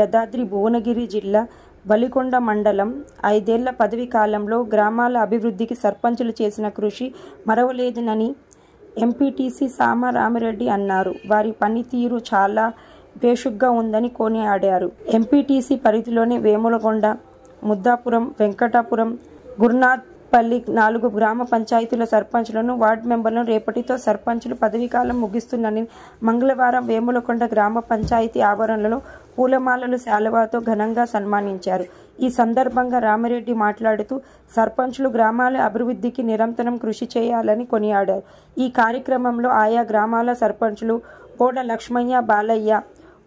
యాదాద్రి భువనగిరి జిల్లా వలికొండ మండలం 5 ఏళ్ల పదవీ కాలంలో గ్రామాల అభివృద్ధికి సర్పంచులు చేసిన కృషి మరవలేనిదని ఎంపీటీసీ సామ రామిరెడ్డి అన్నారు. వారి పనితీరు చాలా బేషుగ్గా ఉందని కొనియాడారు. ఎంపీటీసీ పరిధిలోని వేములకొండ, ముద్దాపురం, వెంకటాపురం, గురునాథ్పల్లి 4 గ్రామ పంచాయతీల సర్పంచులను, వార్డు మెంబర్లను రేపటితో సర్పంచులు పదవీకాలం ముగిస్తుందని మంగళవారం వేములకొండ గ్రామ పంచాయతీ ఆవరణలో పూలమాలలు, శాలువాతో ఘనంగా సన్మానించారు. ఈ సందర్భంగా రామిరెడ్డి మాట్లాడుతూ సర్పంచులు గ్రామాల అభివృద్ధికి నిరంతరం కృషి చేయాలని కొనియాడారు. ఈ కార్యక్రమంలో ఆయా గ్రామాల సర్పంచులు బోడ లక్ష్మయ్య, బాలయ్య,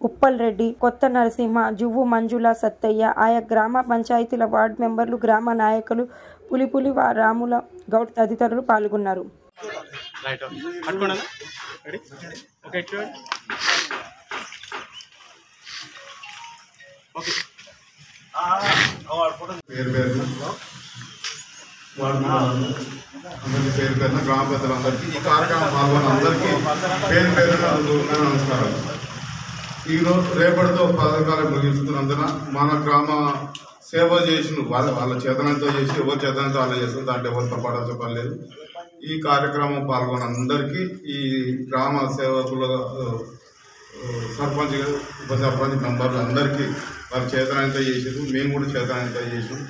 ఉప్పల్ రెడ్డి, కొత్త నరసింహ, జువ్వు మంజుల, సత్తయ్య, ఆయా గ్రామ పంచాయతీల వార్డు మెంబర్లు, గ్రామ నాయకులు, పులిపులి రాముల గౌడ్ తదితరులు పాల్గొన్నారు. పేరు గ్రామ పెద్దలందరికీ, ఈ కార్యక్రమం పాల్గొన్న అందరికీ పేరు పేరున నమస్కారాలు. ఈరోజు రేపటితో పథకాలు ముగిస్తున్నందున మన గ్రామ సేవ చేసిన వాళ్ళ చేతనంతో చేసి ఎవరి చేతనంతో వాళ్ళు చేస్తారు, దాంట్లో ఎవరితో పాటు చెప్పలేదు. ఈ కార్యక్రమం పాల్గొన్న అందరికీ, ఈ గ్రామ సేవకుల సర్పంచ్, ఉప సర్పంచ్ మెంబర్లు అందరికీ వారి చేతనంతో చేసారు. మేము కూడా చేతనంతో చేసాం.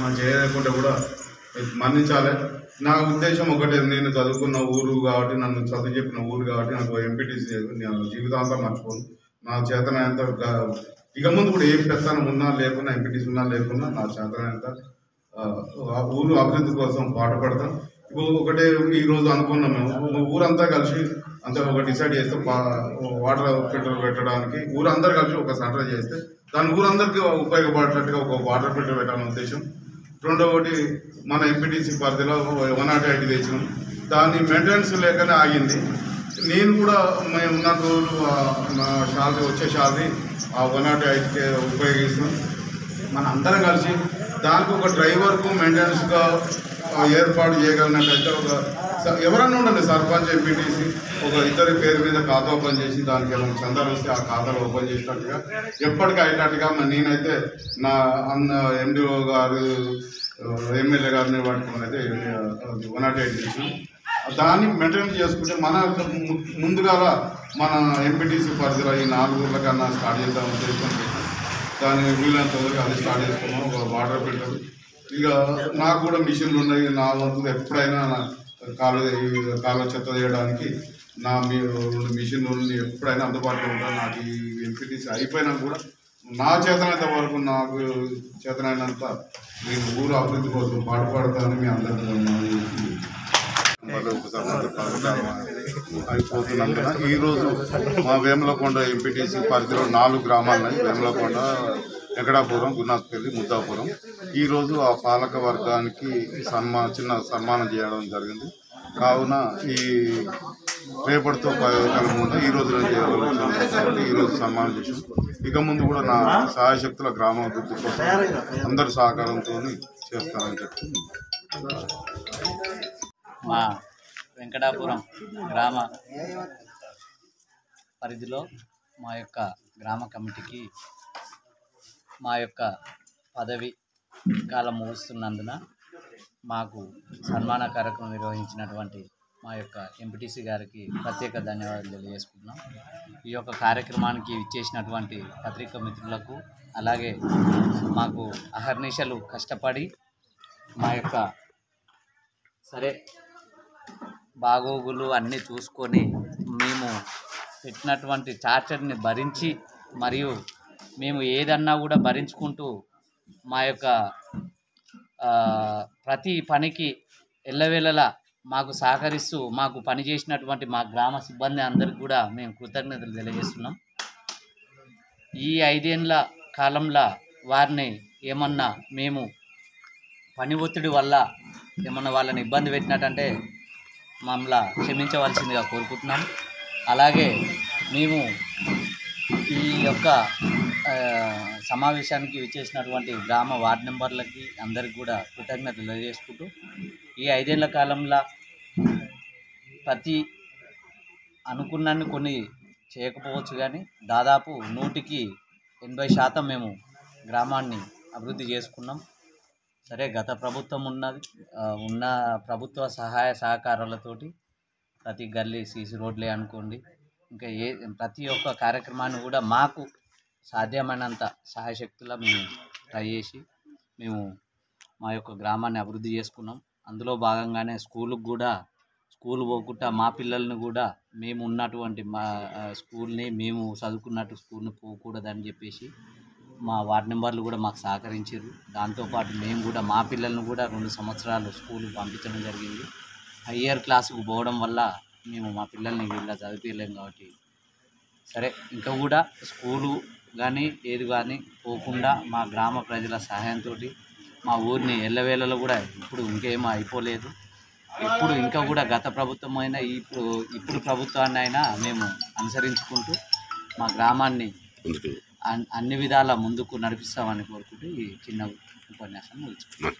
మనం చేయలేకుండా కూడా మన్నించాలి. నా ఉద్దేశం ఒకటే, నేను చదువుకున్న ఊరు కాబట్టి, నన్ను చదువు చెప్పిన ఊరు కాబట్టి నాకు ఎంపీటీసీ నేను జీవితాంతం మర్చిపోను. నా చేతనంత ఇక ముందు కూడా ఏం పెత్తనం ఉన్నా లేకున్నా, ఎంపీటీసీ ఉన్నా లేకున్నా, నా చేతనంత ఊరు అభివృద్ధి కోసం పాటుపడతాం. ఇప్పుడు ఒకటే ఈరోజు అనుకున్నాం, మేము ఊరంతా కలిసి అంతా ఒక డిసైడ్ చేస్తే వాటర్ ఫిల్టర్ పెట్టడానికి ఊరందరూ కలిసి ఒక సెంటర్ చేస్తే దాని ఊరందరికీ ఉపయోగపడేటట్టుగా ఒక వాటర్ ఫిల్టర్ పెట్టాలనే ఉద్దేశం. రెండవది, మన ఎంపీటీసీ పరిధిలో 108 తెచ్చినాం. దాన్ని మెయింటెనెన్స్ లేకనే ఆగింది. నేను కూడా మేము ఉన్న రోజులు నా శాలరీ వచ్చే శాలరీ ఆ 108కే ఉపయోగిస్తాం. మన అందరం కలిసి దానికి ఒక డ్రైవర్కు మెయింటెనెన్స్గా ఏర్పాటు చేయగలిగినట్లయితే ఎవరన్నా ఉండండి, సర్పంచ్, ఎంపీటీసీ ఒక ఇద్దరి పేరు మీద ఖాతా ఓపెన్ చేసి దానికి ఏమైనా చందాలు వస్తే ఆ ఖాతాలు ఓపెన్ చేసినట్టుగా ఎప్పటికీ అయినట్టుగా నేనైతే నా ఎండిఓ గారు, ఎమ్మెల్యే గారిని పట్టుకుని అయితే 108 చేసినాం. దాన్ని మెయింటైన్ చేసుకుంటే మన ముందుగా మన ఎంపీటీసీ పరిధిలో ఈ 4 ఊర్ల కన్నా స్టార్ట్ చేద్దాం ఉద్దేశం. దాన్ని వీళ్ళంత వరకు అది స్టార్ట్ చేసుకున్నాం. ఒక వాటర్ ఫిల్టర్, ఇక నాకు కూడా మిషన్లు ఉన్నాయి. నా వంతు ఎప్పుడైనా కాలువ చెత్త చేయడానికి నా 2 మిషన్లు ఎప్పుడైనా అందుబాటులో ఉంటాను. నాకు ఈ ఎంపీటీసీ అయిపోయినా కూడా నా చేతనైనంత వరకు, నాకు చేతనైనంత నేను ఊరు అభివృద్ధి కోసం పాటుపడతానని మీ అందరికీ అయిపోతున్నందున ఈరోజు మా వేములకొండ ఎంపీటీసీ పరిధిలో 4 గ్రామాలు ఉన్నాయి. వేములకొండ, వెంకటాపురం, గురునాథ్పల్లి, ముద్దాపురం. ఈరోజు ఆ పాలక వర్గానికి చిన్న సన్మానం చేయడం జరిగింది. కావున ఈ రేపటితో పదవీకాలం ముందు ఈ రోజు చేయాలి. ఈరోజు సన్మానం చేసాం. ఇక ముందు కూడా నా సహాయశక్తుల గ్రామాభివృద్ధి కోసం అందరి సహకారంతో చేస్తానని చెప్పి మా వెంకటాపురం గ్రామ పరిధిలో మా యొక్క గ్రామ కమిటీకి మా యొక్క పదవి కాలం ముగుస్తున్నందున మాకు సన్మాన కార్యక్రమం నిర్వహించినటువంటి మా యొక్క ఎంపీటీసీ గారికి ప్రత్యేక ధన్యవాదాలు తెలియజేసుకుంటున్నాం. ఈ యొక్క కార్యక్రమానికి ఇచ్చేసినటువంటి పత్రికా మిత్రులకు, అలాగే మాకు అహర్నిశలు కష్టపడి మా యొక్క బాగోగులు అన్నీ చూసుకొని మేము పెట్టినటువంటి టార్చర్ని భరించి, మరియు మేము ఏదన్నా కూడా భరించుకుంటూ మా యొక్క ప్రతి పనికి ఎల్లవేళలా మాకు సహకరిస్తూ మాకు పనిచేసినటువంటి మా గ్రామ సిబ్బంది అందరికీ కూడా మేము కృతజ్ఞతలు తెలియజేస్తున్నాం. ఈ 5 ఏళ్ళ కాలంలో వారిని ఏమన్నా మేము పని ఒత్తిడి వల్ల ఏమన్నా వాళ్ళని ఇబ్బంది పెట్టినట్టంటే మమ్మల్ని క్షమించవలసిందిగా కోరుకుంటున్నాం. అలాగే మేము ఈ యొక్క సమావేశానికి విచ్చేసినటువంటి గ్రామ వార్డు మెంబర్లకి అందరికి కూడా కృతజ్ఞతలు తెలియజేసుకుంటూ, ఈ 5 ఏళ్ల కాలంలో ప్రతి అనుకున్నన్ని కొన్ని చేయకపోవచ్చు, కానీ దాదాపు 100కి 80% మేము గ్రామాన్ని అభివృద్ధి చేసుకున్నాం. సరే, గత ప్రభుత్వం ఉన్న ప్రభుత్వ సహాయ సహకారాలతోటి ప్రతి గల్లీ సీసీ రోడ్లే అనుకోండి, ఇంకా ప్రతి ఒక్క కార్యక్రమాన్ని కూడా మాకు సాధ్యమైనంత సహాయశక్తులా మేము ట్రై చేసి మేము మా యొక్క గ్రామాన్ని అభివృద్ధి చేసుకున్నాం. అందులో భాగంగానే స్కూల్ పోకుండా మా పిల్లల్ని కూడా మేము ఉన్నటువంటి మా స్కూల్ని మేము చదువుకున్నట్టు స్కూల్ని పోకూడదని చెప్పేసి మా వార్డు మెంబర్లు కూడా మాకు సహకరించారు. దాంతోపాటు మేము కూడా మా పిల్లల్ని కూడా 2 సంవత్సరాలు స్కూల్కి పంపించడం జరిగింది. హయ్యర్ క్లాసుకు పోవడం వల్ల మేము మా పిల్లల్ని ఇలా చదివించలేము కాబట్టి సరే, ఇంకా కూడా స్కూలు కానీ ఏది కానీ పోకుండా మా గ్రామ ప్రజల సహాయంతో మా ఊరిని ఎల్లవేళలో కూడా ఇప్పుడు ఇంకేమీ అయిపోలేదు. ఇప్పుడు ఇంకా కూడా గత ప్రభుత్వం అయినా ఇప్పుడు ప్రభుత్వాన్ని అయినా మేము అనుసరించుకుంటూ మా గ్రామాన్ని అన్ని విధాల ముందుకు నడిపిస్తామని కోరుకుంటూ ఈ చిన్న ఉపన్యాసం ముగించుకుంటాం.